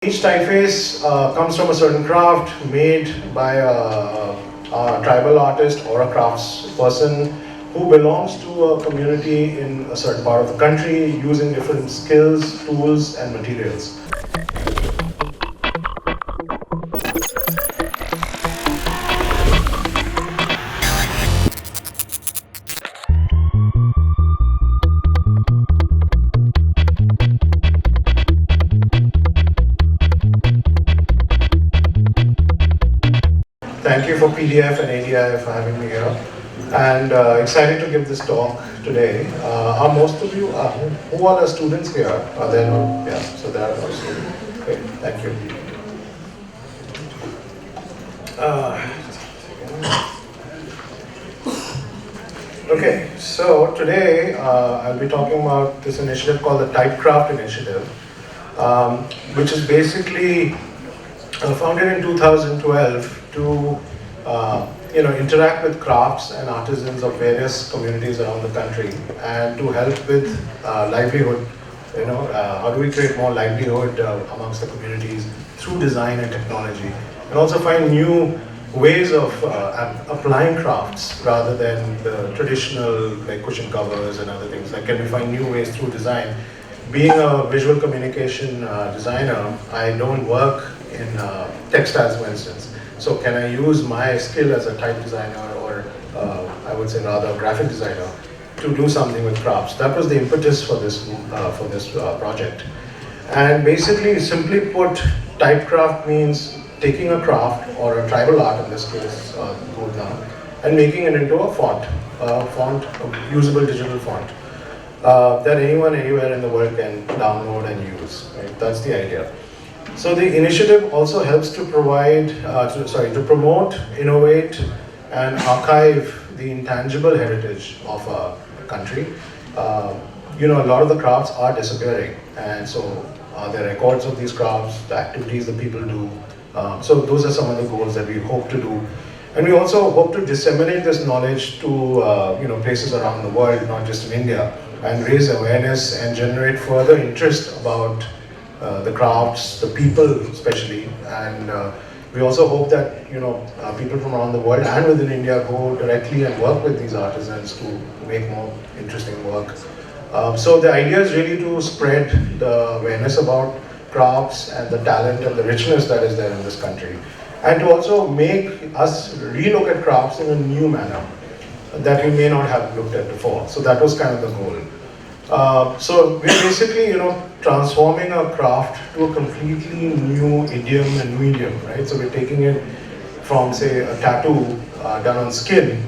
Each typeface comes from a certain craft made by a tribal artist or a crafts person who belongs to a community in a certain part of the country using different skills, tools and materials. Thank you for PDF and ADI for having me here, and excited to give this talk today. Are most of you, who are the students here? Are there no? Yeah, so there are no students. Okay, thank you. Okay, so today I'll be talking about this initiative called the Typecraft Initiative, which is basically founded in 2012 to interact with crafts and artisans of various communities around the country and to help with livelihood. How do we create more livelihood amongst the communities through design and technology, and also find new ways of applying crafts rather than the traditional like cushion covers and other things. Like, can we find new ways through design? Being a visual communication designer, I don't work in textiles, for instance. So can I use my skill as a type designer, or I would say rather a graphic designer, to do something with crafts? That was the impetus for this project. And basically, simply put, typecraft means taking a craft or a tribal art, in this case, Khosla, and making it into a font, a usable digital font that anyone anywhere in the world can download and use. Right? That's the idea. So the initiative also helps to provide, to promote, innovate, and archive the intangible heritage of a country. A lot of the crafts are disappearing, and so the records of these crafts, the activities that people do. So those are some of the goals that we hope to do. And we also hope to disseminate this knowledge to places around the world, not just in India, and raise awareness and generate further interest about the crafts, the people especially, and we also hope that people from around the world and within India go directly and work with these artisans to make more interesting work. So the idea is really to spread the awareness about crafts and the talent and the richness that is there in this country, and to also make us relook at crafts in a new manner that we may not have looked at before. So that was kind of the goal. So we're basically, transforming our craft to a completely new idiom and medium, right? So we're taking it from, say, a tattoo done on skin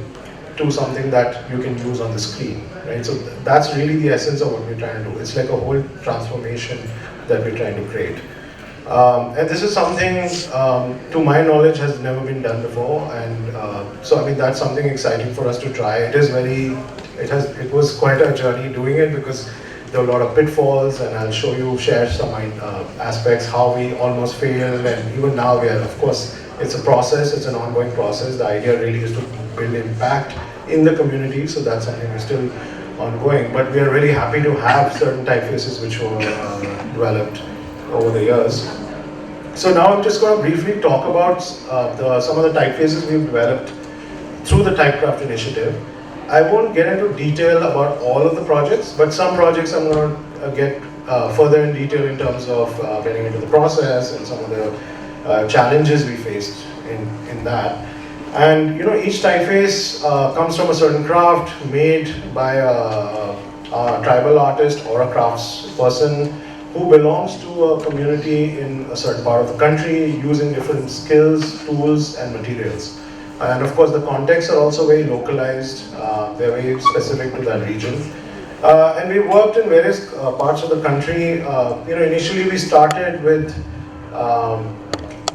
to something that you can use on the screen, right? So that's really the essence of what we're trying to do. It's like a whole transformation that we're trying to create. And this is something, to my knowledge, has never been done before, and so I mean that's something exciting for us to try. It was quite a journey doing it because there were a lot of pitfalls, and I'll share some aspects how we almost failed, and even now we are. Of course, it's a process. It's an ongoing process. The idea really is to build impact in the community, so that's something we're still ongoing. But we are really happy to have certain typefaces which were developed over the years. So now I'm just going to briefly talk about some of the typefaces we've developed through the Typecraft Initiative. I won't get into detail about all of the projects, but some projects I'm going to get further in detail in terms of getting into the process and some of the challenges we faced in that. And each typeface comes from a certain craft made by a tribal artist or a crafts person who belongs to a community in a certain part of the country using different skills, tools and materials. And of course the contexts are also very localized, they're very specific to that region. And we worked in various parts of the country. Initially we started with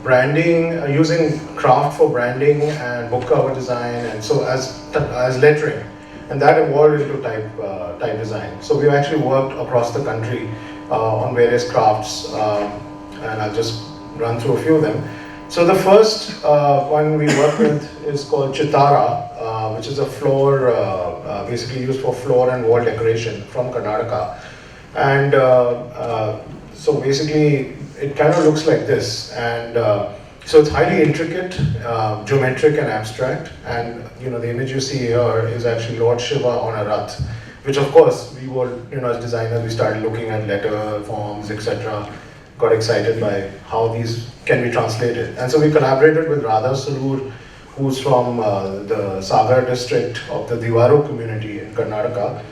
branding, using craft for branding and book cover design, and so as lettering. And that evolved into type design. So we've actually worked across the country on various crafts, and I'll just run through a few of them. So the first one we work with is called Chitara, which is a floor, basically used for floor and wall decoration from Karnataka. And so basically it kind of looks like this, and so it's highly intricate, geometric and abstract, and the image you see here is actually Lord Shiva on a rath, which of course we were, as designers, we started looking at letter forms, etc. Got excited by how these can be translated, and so we collaborated with Radha Sarur, who's from the Sagar district of the Diwaru community in Karnataka.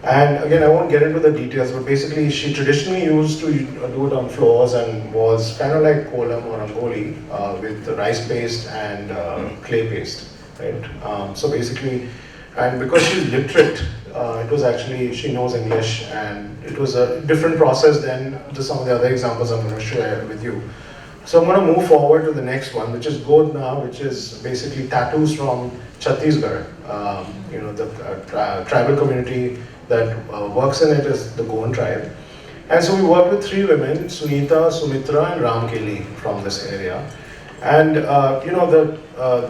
And again, I won't get into the details, but basically she traditionally used to do it on floors and walls, kind of like kolam or rangoli, with rice paste and clay paste, right? So basically, and because she's literate, it was actually, she knows English, and it was a different process than just some of the other examples I'm going to share with you. So I'm going to move forward to the next one, which is Godna, which is basically tattoos from Chhattisgarh. The tribal community that works in it is the Goan tribe. And so we worked with 3 women, Sunita, Sumitra, and Ramkeli from this area. And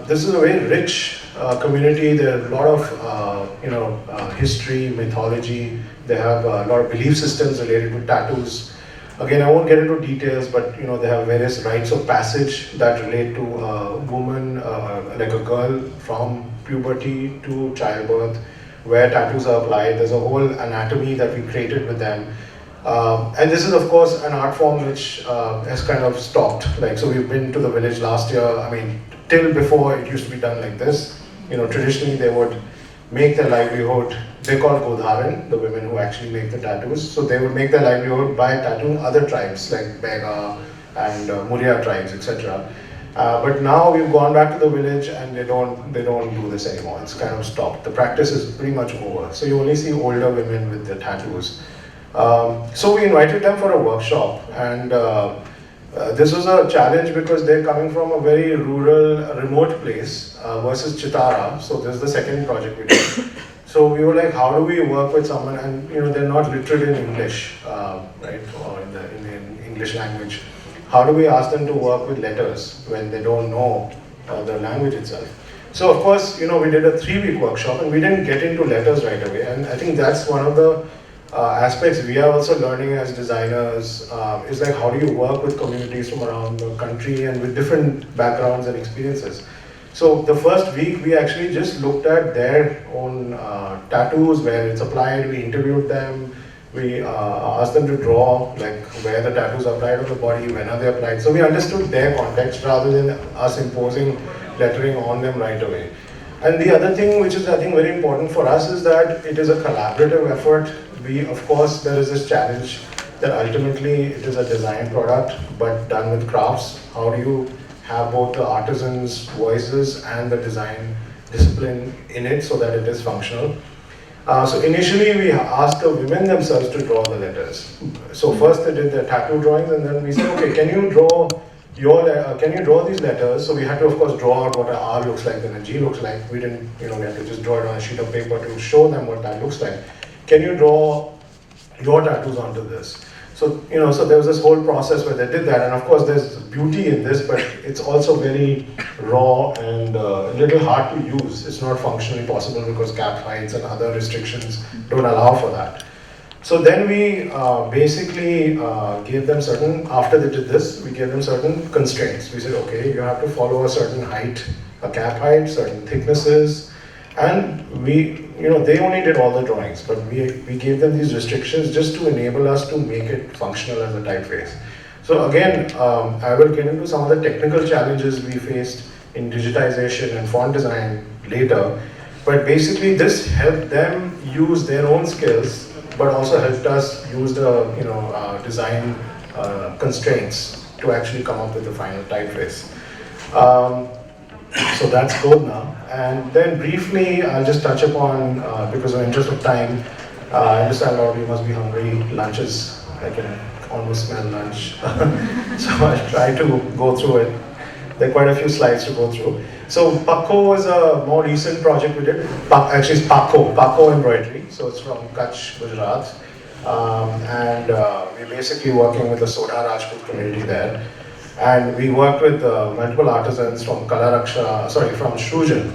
this is a very rich community. There are a lot of history, mythology. They have a lot of belief systems related to tattoos. Again, I won't get into details, but they have various rites of passage that relate to a woman, like a girl from puberty to childbirth, where tattoos are applied. There's a whole anatomy that we created with them. And this is of course an art form which has kind of stopped. So we've been to the village last year. I mean, till before it used to be done like this. Traditionally they would make their livelihood, they call Godharan, the women who actually make the tattoos. So they would make their livelihood by tattooing other tribes like Bega and Muria tribes, etc. But now we've gone back to the village and they don't do this anymore. It's kind of stopped. The practice is pretty much over. So you only see older women with the tattoos. So we invited them for a workshop, and this was a challenge because they're coming from a very rural, remote place versus Chitara. So this is the second project we did. So we were like, how do we work with someone, and they're not literate in English, right, or in the English language. How do we ask them to work with letters when they don't know the language itself? So of course, we did a 3-week workshop, and we didn't get into letters right away. And I think that's one of the aspects we are also learning as designers, is like, how do you work with communities from around the country and with different backgrounds and experiences. So the first week we actually just looked at their own tattoos, where it's applied. We interviewed them. We asked them to draw like where the tattoos are applied on the body, when are they applied. So we understood their context rather than us imposing lettering on them right away. And the other thing which is I think very important for us is that it is a collaborative effort. Of course, there is this challenge that ultimately it is a design product, but done with crafts. How do you have both the artisans' voices and the design discipline in it so that it is functional? So initially we asked the women themselves to draw the letters. So first they did the tattoo drawings, and then we said, okay, can you draw these letters? So we had to of course draw out what an R looks like and a G looks like. We didn't, we had to just draw it on a sheet of paper to show them what that looks like. Can you draw your tattoos onto this? So, so there was this whole process where they did that, and of course there's beauty in this, but it's also very raw and a little hard to use. It's not functionally possible because cap heights and other restrictions don't allow for that. So then we basically gave them after they did this, we gave them certain constraints. We said, okay, you have to follow a certain height, a cap height, certain thicknesses, and they only did all the drawings, but we gave them these restrictions just to enable us to make it functional as a typeface. So again, I will get into some of the technical challenges we faced in digitization and font design later, but basically this helped them use their own skills, but also helped us use the design constraints to actually come up with the final typeface. So that's good now. And then briefly, I'll just touch upon, because of interest of time, I understand a lot of you must be hungry. Lunches, I can almost smell lunch. So I'll try to go through it. There are quite a few slides to go through. So Pakko was a more recent project we did. Actually it's Pakko embroidery. So it's from Kutch, Gujarat. And we're basically working with the Sodha Rajput community there. And we worked with multiple artisans from from Shrujan,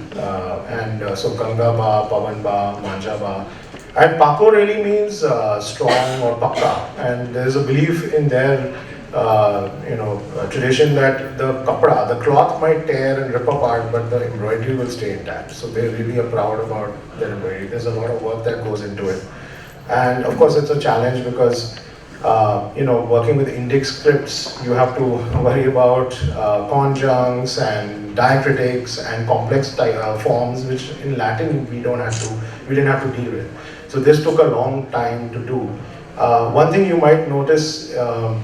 so Ganga Ba, Pavan Ba, Manja Ba. And Pakko really means strong or Pakka. And there's a belief in their tradition that the kapda, the cloth might tear and rip apart, but the embroidery will stay intact. So they really are proud about their embroidery. There's a lot of work that goes into it. And of course, it's a challenge because working with Indic scripts, you have to worry about conjuncts and diacritics and complex forms, which in Latin we didn't have to deal with. So this took a long time to do. One thing you might notice, I'll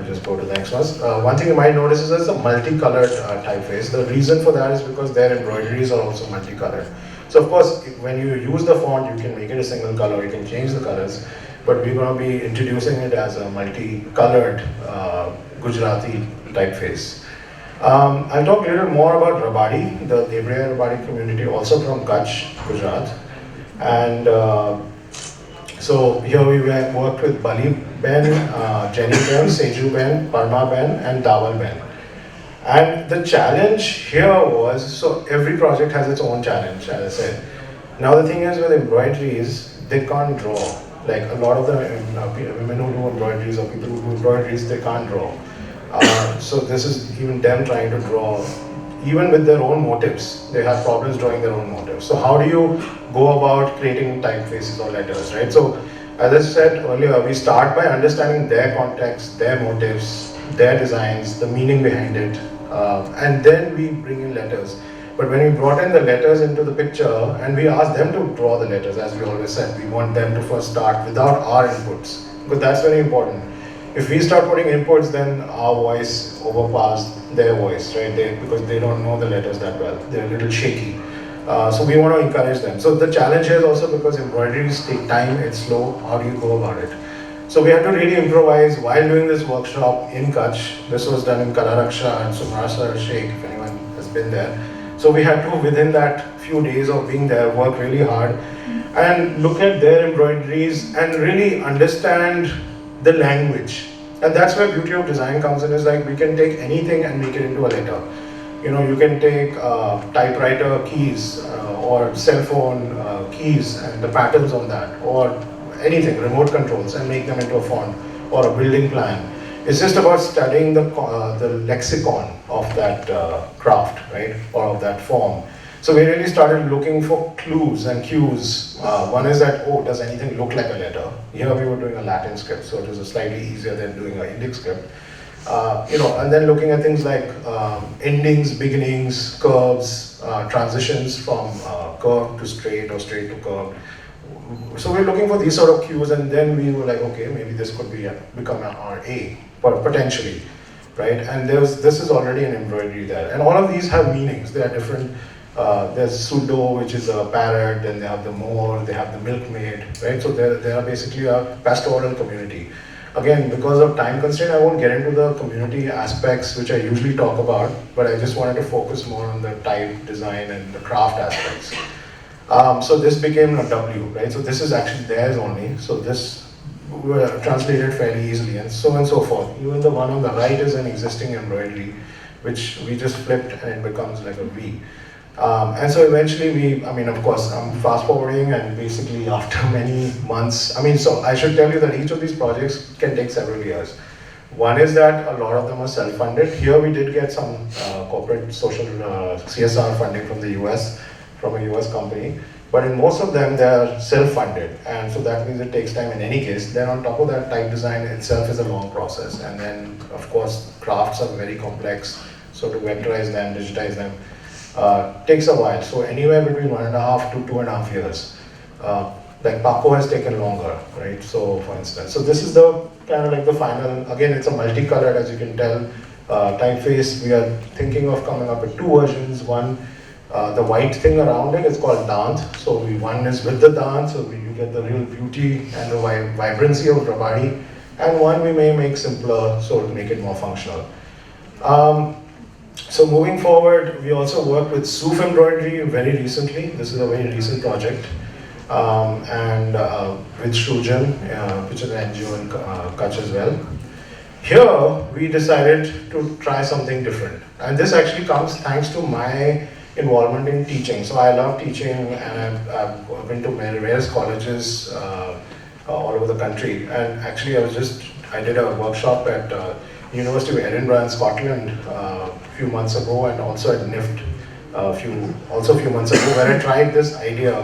just go to the next one. One thing you might notice is it's a multicolored typeface. The reason for that is because their embroideries are also multicolored. So of course, when you use the font, you can make it a single color, you can change the colors, but we're going to be introducing it as a multicolored Gujarati typeface. I'll talk a little more about Rabadi, the Hebrew Rabadi community, also from Kutch, Gujarat. And so here we worked with Bali Ben, Jenny Ben, Seju Ben, Parma Ben, and Dawal Ben. And the challenge here was, so every project has its own challenge, as I said. Now the thing is with embroideries, they can't draw. Like a lot of the women who do embroideries or people who do embroideries, they can't draw. So this is even them trying to draw, even with their own motifs, they have problems drawing their own motifs. So how do you go about creating typefaces or letters, right? So as I said earlier, we start by understanding their context, their motifs, their designs, the meaning behind it, and then we bring in letters. But when we brought in the letters into the picture and we asked them to draw the letters, as we always said, we want them to first start without our inputs, because that's very important. If we start putting inputs, then our voice overpowers their voice, right? Because they don't know the letters that well. They're a little shaky. So we want to encourage them. So the challenge here is also because embroideries take time, it's slow. How do you go about it? So we had to really improvise while doing this workshop in Kutch. This was done in Kalaraksha and Sumrasar Sheikh, if anyone has been there. So we had to, within that few days of being there, work really hard and look at their embroideries and really understand the language. And that's where beauty of design comes in, is like we can take anything and make it into a letter. You can take typewriter keys or cell phone keys and the patterns on that, or anything, remote controls, and make them into a font or a building plan. It's just about studying the lexicon of that craft, right, or of that form. So we really started looking for clues and cues. One is that, does anything look like a letter? Here we were doing a Latin script, so it was slightly easier than doing an Indic script. And then looking at things like endings, beginnings, curves, transitions from curve to straight or straight to curve. So we're looking for these sort of cues, and then we were like, okay, maybe this could become an RA, but potentially, right? And this is already an embroidery there, and all of these have meanings. They are different. There's Sudo, which is a parrot, then they have the Moor, they have the milkmaid, right? So they are basically a pastoral community. Again, because of time constraint, I won't get into the community aspects, which I usually talk about, but I just wanted to focus more on the type, design, and the craft aspects. So this became a W, right? So this is actually theirs only. So this translated fairly easily, and so forth. Even the one on the right is an existing embroidery, which we just flipped and it becomes like a V. And so eventually of course, I'm fast forwarding, and basically after many months, so I should tell you that each of these projects can take several years. One is that a lot of them are self-funded. Here we did get some corporate social CSR funding from the US, from a US company, but in most of them they're self-funded, and so that means it takes time in any case. Then on top of that, type design itself is a long process, and then of course crafts are very complex, so to vectorize them, digitize them, takes a while. So anywhere between 1.5 to 2.5 years. Like Paco has taken longer, right? So for instance, so this is the kind of like the final, again it's a multicolored, as you can tell, typeface. We are thinking of coming up with two versions. One, the white thing around it is called dant. So one is with the dant, so you get the real beauty and the vibrancy of Rabadi. And one we may make simpler, so to make it more functional. So moving forward, we also worked with Suf embroidery very recently. This is a very recent project. And with Shujan, which is an NGO in Kutch as well. Here, we decided to try something different. And this actually comes thanks to my involvement in teaching. So I love teaching, and I've been to various colleges all over the country. And actually, I was just I did a workshop at University of Edinburgh in Scotland a few months ago, and also at NIFT a few months ago, where I tried this idea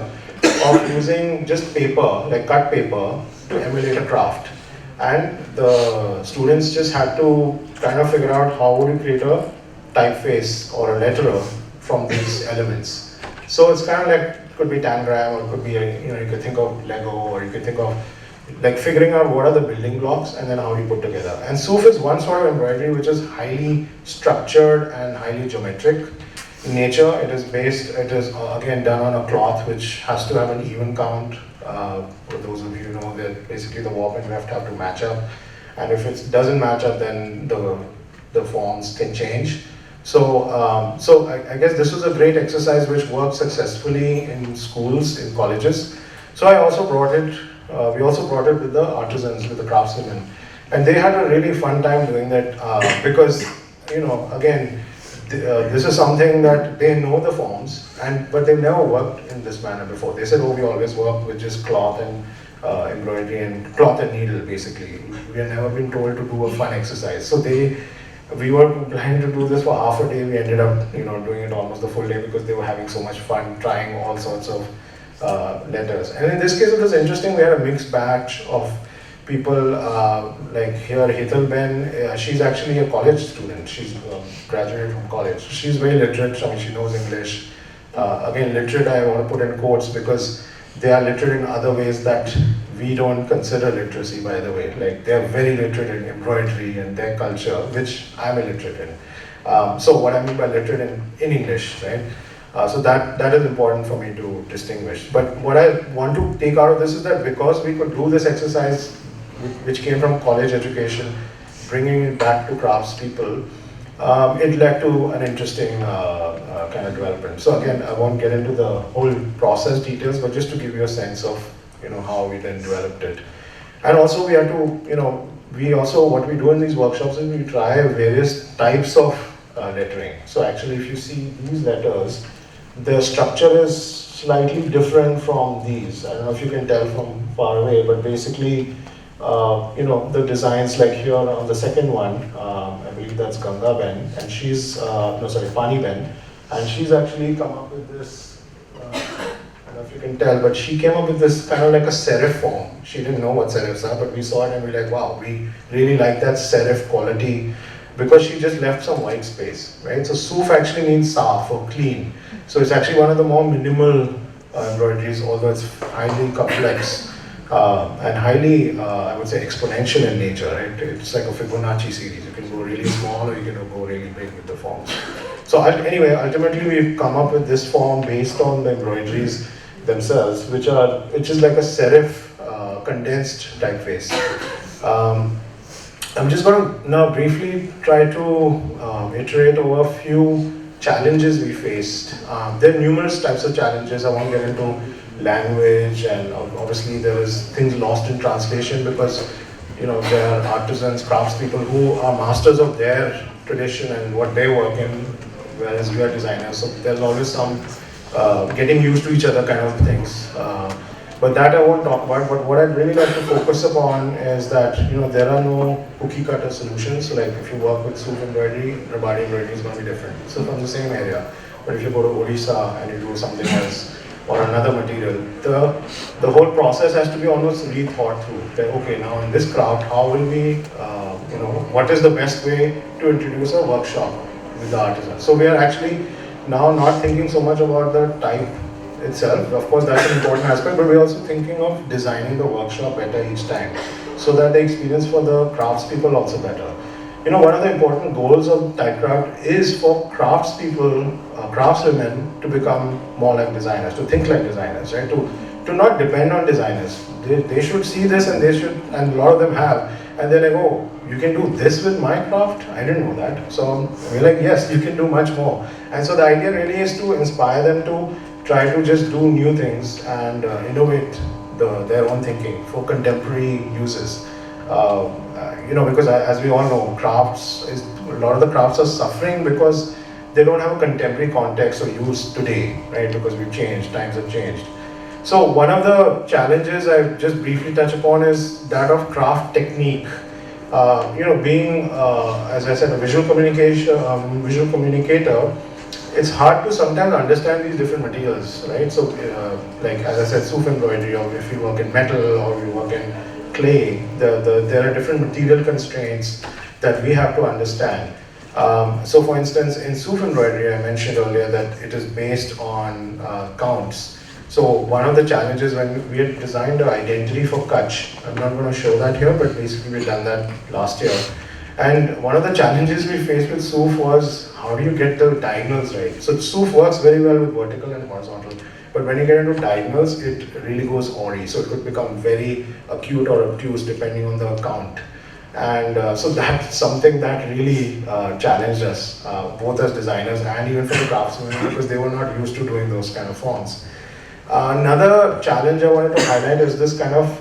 of using just paper, like cut paper, to emulate a craft. And the students just had to kind of figure out how would you create a typeface or a letterer from these elements. So it's kind of like, it could be tangram, or it could be, you could think of Lego, or you could think of like figuring out what are the building blocks and then how do you put together. And Soof is one sort of embroidery which is highly structured and highly geometric in nature. It is again done on a cloth which has to have an even count. For those of you who know that basically the warp and weft have to match up, and if it doesn't match up, then the forms can change. So I guess this was a great exercise which worked successfully in schools, in colleges. So I also brought it. We also brought it with the artisans, with the craftsmen, and they had a really fun time doing that because again. This is something that they know the forms, but they've never worked in this manner before. They said, oh, we always work with just cloth and embroidery and cloth and needle, basically. We have never been told to do a fun exercise. So we were planning to do this for half a day. We ended up doing it almost the full day because they were having so much fun trying all sorts of letters. And in this case, it was interesting. We had a mixed batch of people like here, Hetal Ben, she's actually a college student. She's graduated from college. She's very literate, she knows English. Again, literate I want to put in quotes because they are literate in other ways that we don't consider literacy, by the way. Like, they're very literate in embroidery and their culture, which I'm illiterate in. So what I mean by literate in English, right? So that is important for me to distinguish. But what I want to take out of this is that because we could do this exercise which came from college education, bringing it back to craftspeople, it led to an interesting kind of development. So again, I won't get into the whole process details, but just to give you a sense of how we then developed it. And also we had to, what we do in these workshops is we try various types of lettering. So actually, if you see these letters, the structure is slightly different from these. I don't know if you can tell from far away, but basically, the designs like here on the second one, I believe that's Ganga Ben, and she's, Pani Ben, and she's actually come up with this, I don't know if you can tell, but she came up with this kind of like a serif form. She didn't know what serifs are, but we saw it and we were like, wow, we really like that serif quality, because she just left some white space, right? So Soof actually means saaf or clean. So it's actually one of the more minimal embroideries, although it's highly complex. And highly, I would say, exponential in nature, right? It's like a Fibonacci series. You can go really small or you can go really big with the forms. So anyway, ultimately we've come up with this form based on the embroideries themselves, which is like a serif condensed typeface. I'm just going to now briefly try to iterate over a few challenges we faced. There are numerous types of challenges. I won't get into language, and obviously there is things lost in translation because there are artisans, craftspeople who are masters of their tradition and what they work in, whereas we are designers. So there's always some getting used to each other kind of things. But that I won't talk about. But what I'd really like to focus upon is that there are no cookie cutter solutions. So like if you work with Soof embroidery, Rabadi embroidery is going to be different. So from the same area. But if you go to Odisha and you do something else, or another material, the whole process has to be almost rethought through. That, okay, now in this craft, how will we, what is the best way to introduce a workshop with the artisan? So we are actually now not thinking so much about the type itself. Of course, that's an important aspect, but we're also thinking of designing the workshop better each time, so that the experience for the craftspeople also better. One of the important goals of Typecraft is for craftspeople, craftswomen to become more like designers, to think like designers, right? To not depend on designers. They should see this and and a lot of them have, and they're like, oh, you can do this with my craft? I didn't know that. So we're like, yes, you can do much more. And so the idea really is to inspire them to try to just do new things and innovate their own thinking for contemporary uses. Because as we all know, a lot of the crafts are suffering because they don't have a contemporary context or use today, right? Because we've changed, times have changed. So one of the challenges I just briefly touch upon is that of craft technique. Being, as I said, a visual communicator, it's hard to sometimes understand these different materials, right? So, like as I said, soup embroidery, or if you work in metal or you work in clay, there are different material constraints that we have to understand. So, for instance, in soup embroidery, I mentioned earlier that it is based on counts. So, one of the challenges when we had designed an identity for Kutch, I'm not going to show that here, but basically we've done that last year. And one of the challenges we faced with SOOF was how do you get the diagonals right? So SOOF works very well with vertical and horizontal, but when you get into diagonals, it really goes awry. So it could become very acute or obtuse depending on the count. And so that's something that really challenged us, both as designers and even for the craftsmen, because they were not used to doing those kind of fonts. Another challenge I wanted to highlight is this kind of,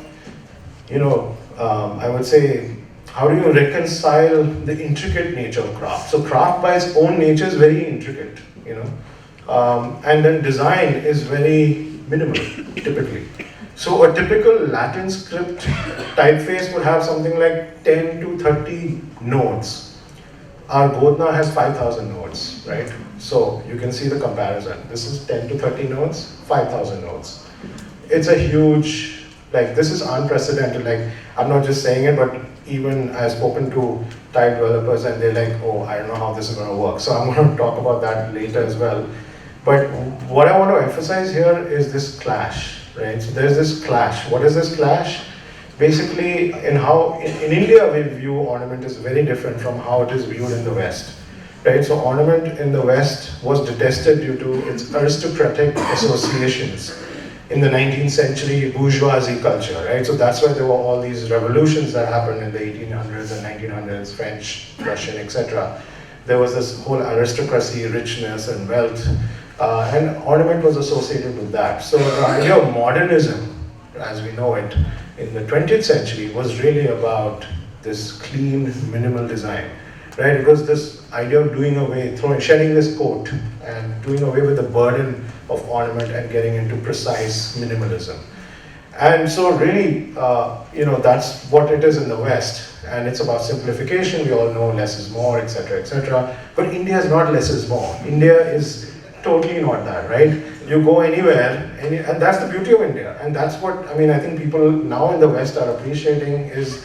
I would say, how do you reconcile the intricate nature of craft? So craft by its own nature is very intricate, and then design is very minimal, typically. So a typical Latin script typeface would have something like 10 to 30 nodes. Our Godna has 5,000 nodes, right? So you can see the comparison. This is 10 to 30 nodes, 5,000 nodes. It's a huge, this is unprecedented. I'm not just saying it, but even I've spoken to type developers and they're like, oh, I don't know how this is going to work. So I'm going to talk about that later as well. But what I want to emphasize here is this clash, right? So there's this clash. What is this clash? Basically, in India we view ornament is very different from how it is viewed in the West, right? So ornament in the West was detested due to its aristocratic associations in the 19th century bourgeoisie culture, right? So that's why there were all these revolutions that happened in the 1800s and 1900s, French, Russian, etc. There was this whole aristocracy, richness, and wealth, and ornament was associated with that. So the idea of modernism, as we know it, in the 20th century was really about this clean, minimal design, right? It was this idea of doing away, shedding this coat and doing away with the burden of ornament and getting into precise minimalism. And so really, that's what it is in the West. And it's about simplification. We all know less is more, etc., etc. But India is not less is more. India is totally not that, right? You go anywhere, and that's the beauty of India. And that's what, I think people now in the West are appreciating is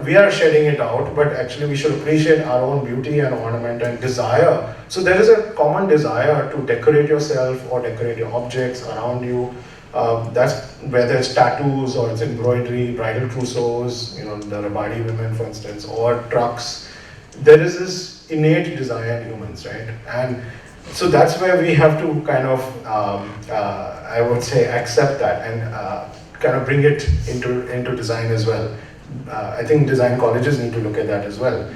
we are shedding it out, but actually we should appreciate our own beauty and ornament and desire. So there is a common desire to decorate yourself or decorate your objects around you. That's whether it's tattoos or it's embroidery, bridal trousseaus, the Rabadi women, for instance, or trucks. There is this innate desire in humans, right? And so that's where we have to kind of, I would say, accept that and kind of bring it into design as well. I think design colleges need to look at that as well.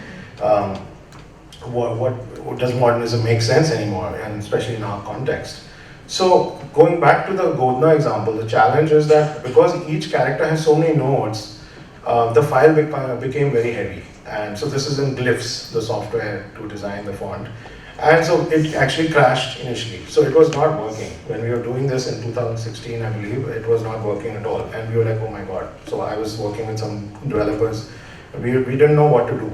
What does modernism make sense anymore, and especially in our context? So going back to the Godna example, the challenge is that because each character has so many nodes, the file became very heavy. And so this is in Glyphs, the software to design the font. And so it actually crashed initially. So it was not working. When we were doing this in 2016, I believe, it was not working at all. And we were like, oh my God. So I was working with some developers. We didn't know what to do.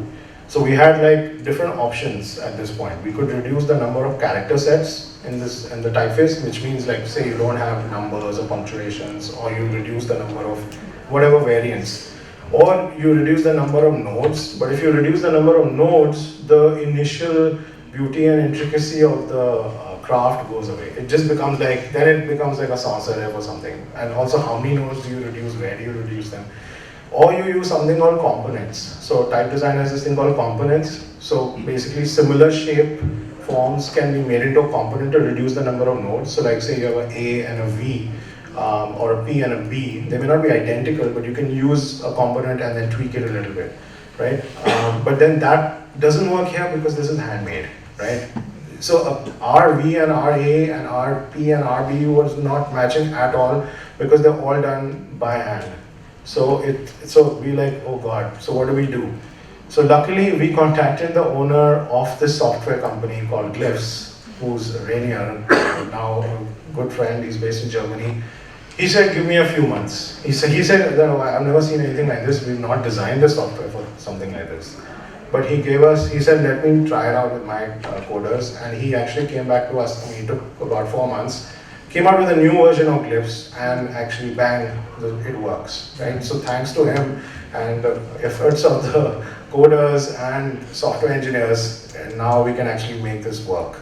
So we had different options at this point. We could reduce the number of character sets in the typeface, which means say you don't have numbers or punctuations, or you reduce the number of whatever variants. Or you reduce the number of nodes. But if you reduce the number of nodes, the initial beauty and intricacy of the craft goes away. It just becomes then it becomes like a sans serif or something. And also, how many nodes do you reduce? Where do you reduce them? Or you use something called components. So type design has this thing called components. So basically, similar shape forms can be made into a component to reduce the number of nodes. So say you have an A and a V, or a P and a B. They may not be identical, but you can use a component and then tweak it a little bit, right? But then that doesn't work here because this is handmade, right? So RV and RA and RP and RB was not matching at all because they're all done by hand. So we oh God, so what do we do? So luckily we contacted the owner of this software company called Glyphs, who's Rainier, now a good friend, he's based in Germany. He said, give me a few months. He said, no, I've never seen anything like this. We've not designed the software for something like this. But he said, let me try it out with my coders. And he actually came back to us, and he took about 4 months, came out with a new version of Glyphs, and actually bang, it works, right? So thanks to him and the efforts of the coders and software engineers, and now we can actually make this work.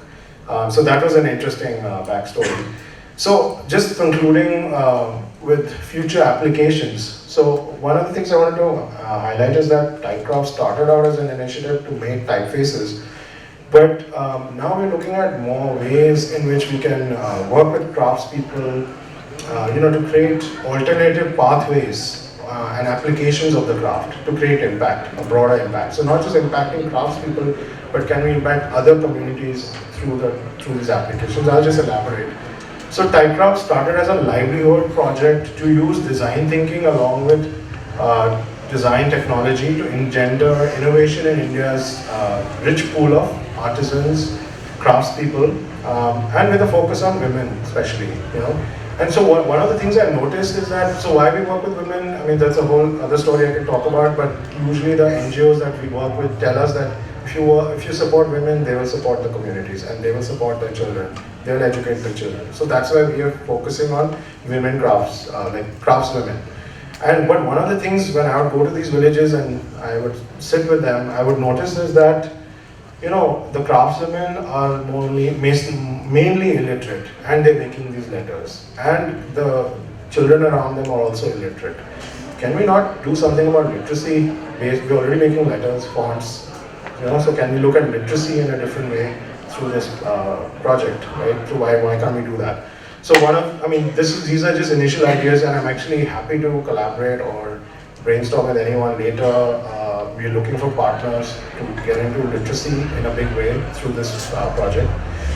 So that was an interesting backstory. So just concluding with future applications. So one of the things I wanted to highlight is that Typecraft started out as an initiative to make typefaces, but now we're looking at more ways in which we can work with craftspeople, to create alternative pathways and applications of the craft to create impact, a broader impact. So not just impacting craftspeople, but can we impact other communities through these applications? I'll just elaborate. So Typecraft started as a livelihood project to use design thinking along with design technology to engender innovation in India's rich pool of artisans, craftspeople, and with a focus on women especially, And so one of the things I noticed is that, so why we work with women, I mean that's a whole other story I can talk about, but usually the NGOs that we work with tell us that if you support women, they will support the communities and they will support their children. They will educate the children. So that's why we are focusing on women crafts, like craftswomen. But one of the things when I would go to these villages and I would sit with them, I would notice is that, the craftswomen are mainly illiterate, and they're making these letters. And the children around them are also illiterate. Can we not do something about literacy? We're already making letters, fonts, so can we look at literacy in a different way through this project, right? So why can't we do that? So these are just initial ideas, and I'm actually happy to collaborate or brainstorm with anyone later. We're looking for partners to get into literacy in a big way through this project.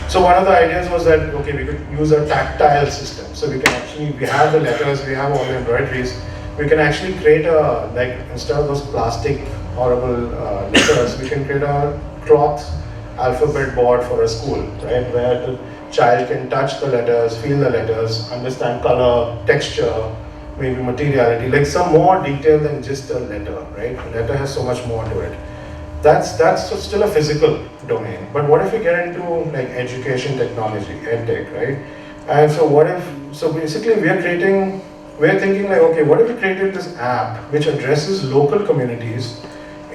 So one of the ideas was that, okay, we could use a tactile system. So we have the letters, we have all the embroideries, we can actually create instead of those plastic horrible letters, we can create a cloth alphabet board for a school, right? Where the child can touch the letters, feel the letters, understand color, texture, maybe materiality, like some more detail than just a letter, right? A letter has so much more to it. That's still a physical domain. But what if we get into like education technology, edtech, right? And so basically we're thinking like, okay, what if we created this app which addresses local communities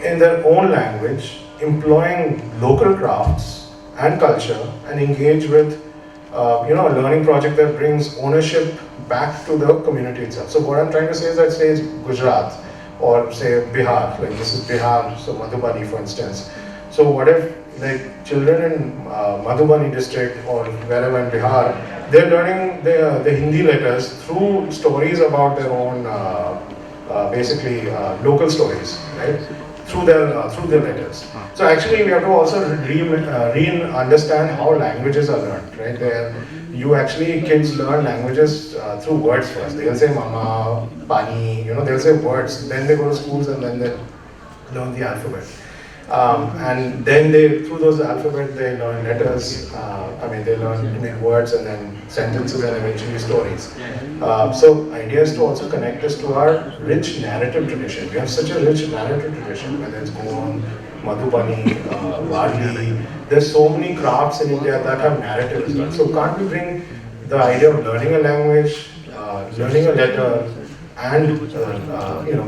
in their own language, employing local crafts and culture, and engage with a learning project that brings ownership back to the community itself. So what I'm trying to say is that, say it's Gujarat or say Bihar, like this is Bihar, so Madhubani for instance. So what if like children in Madhubani district or wherever in Bihar, they're learning the Hindi letters through stories about their own, local stories, right? Through their letters. So actually we have to also understand how languages are learned, right? Kids learn languages through words first. They'll say mama, pani, they'll say words. Then they go to schools and then they learn the alphabet. And then through those alphabet, they learn letters. They learn words and then sentences and eventually stories. So idea is to also connect us to our rich narrative tradition. We have such a rich narrative tradition, whether it's Goan, Madhubani, Varli. There's so many crafts in India that have narrative as well. So can't we bring the idea of learning a language, learning a letter, and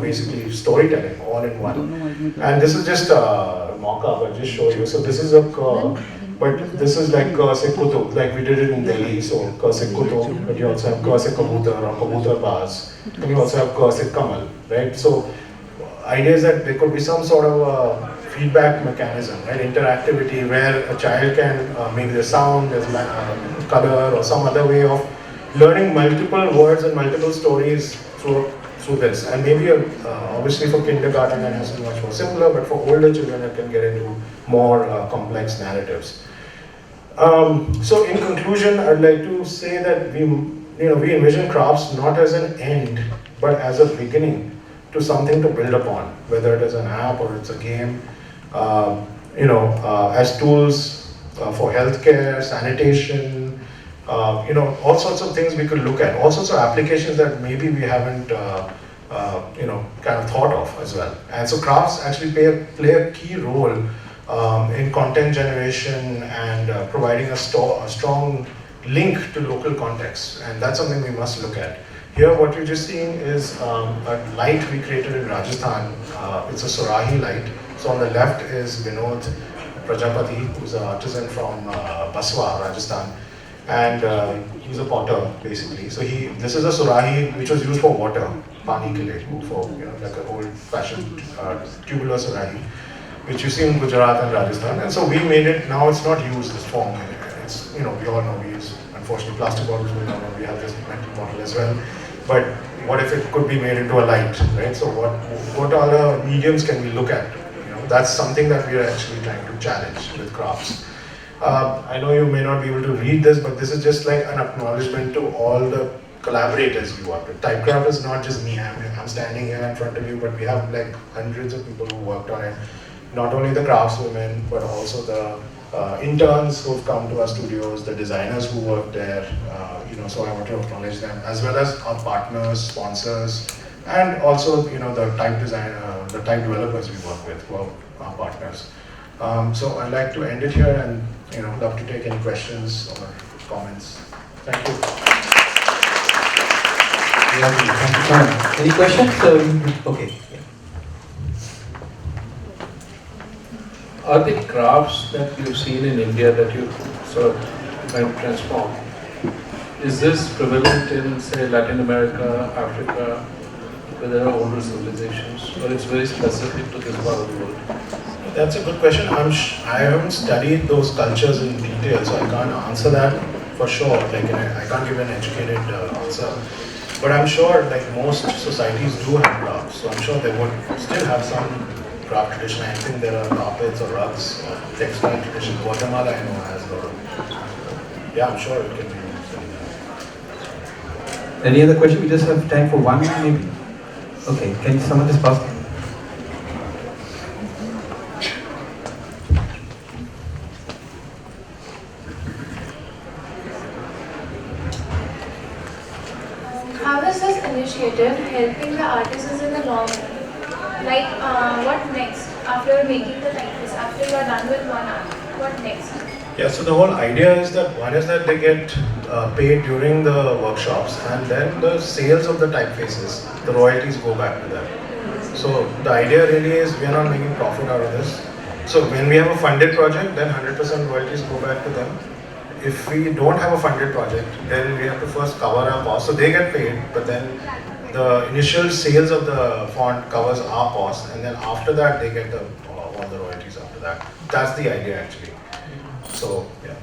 basically storytelling all in one. And this is just a mock-up, I'll just show you. So this is a curve, but this is like Ka-se Kutub, like we did it in Delhi. So Ka-se Kutub, but you also have Ka-se Kabutar or Kabutar Baz, and you also have Ka-se Kamal, right? So idea is that there could be some sort of a feedback mechanism, right? Interactivity where a child can make the sound, there's color or some other way of learning multiple words and multiple stories through this. And maybe obviously for kindergarten it has to be much more simpler, but for older children it can get into more complex narratives. So in conclusion, I'd like to say that we envision crafts not as an end, but as a beginning to something to build upon, whether it is an app or it's a game, as tools for healthcare, sanitation, All sorts of things we could look at, all sorts of applications that maybe we haven't, kind of thought of as well. And so crafts actually play a key role in content generation and providing a strong link to local context. And that's something we must look at. Here, what you're just seeing is a light we created in Rajasthan. It's a Surahi light. So on the left is Vinod Prajapati, who's an artisan from Baswa, Rajasthan. And he's a potter, basically. So this is a Surahi which was used for water, pani ke liye, for like an old-fashioned tubular Surahi, which you see in Gujarat and Rajasthan. And so we made it. Now it's not used this form. It's we all know we use, unfortunately, plastic bottles. We have this metal bottle as well. But what if it could be made into a light, right? So what other mediums can we look at? That's something that we are actually trying to challenge with crafts. I know you may not be able to read this, but this is just like an acknowledgement to all the collaborators we work with. Typecraft is not just me. I'm standing here in front of you, but we have like hundreds of people who worked on it. Not only the craftswomen, but also the interns who've come to our studios, the designers who work there. So I want to acknowledge them, as well as our partners, sponsors, and also the type the type developers we work with, who are our partners. So I'd like to end it here, and love to take any questions or comments. Thank you. Lovely. Thank you, John. Any questions? Okay. Are the crafts that you've seen in India that you sort of kind of transform, is this prevalent in, say, Latin America, Africa, where there are older civilizations, or it's very specific to this part of the world? That's a good question. I haven't studied those cultures in detail, so I can't answer that for sure. Like, I can't give an educated answer. But I'm sure, like most societies do have crafts, so I'm sure they would still have some craft tradition. I think there are carpets or rugs or textile tradition. Guatemala, I know, has a lot of. Yeah, I'm sure it can be. Any other question? We just have time for one, maybe. Okay, can someone just pass? How is this initiative helping the artisans in the long run? Like, what next after making the typeface? After you are done with one art, what next? Yeah, so the whole idea is that they get paid during the workshops, and then the sales of the typefaces, the royalties go back to them. So the idea really is we are not making profit out of this. So when we have a funded project, then 100% royalties go back to them. If we don't have a funded project, then we have to first cover our costs. So they get paid, but then the initial sales of the font covers our costs, and then after that they get all the royalties after that. That's the idea actually. So yeah.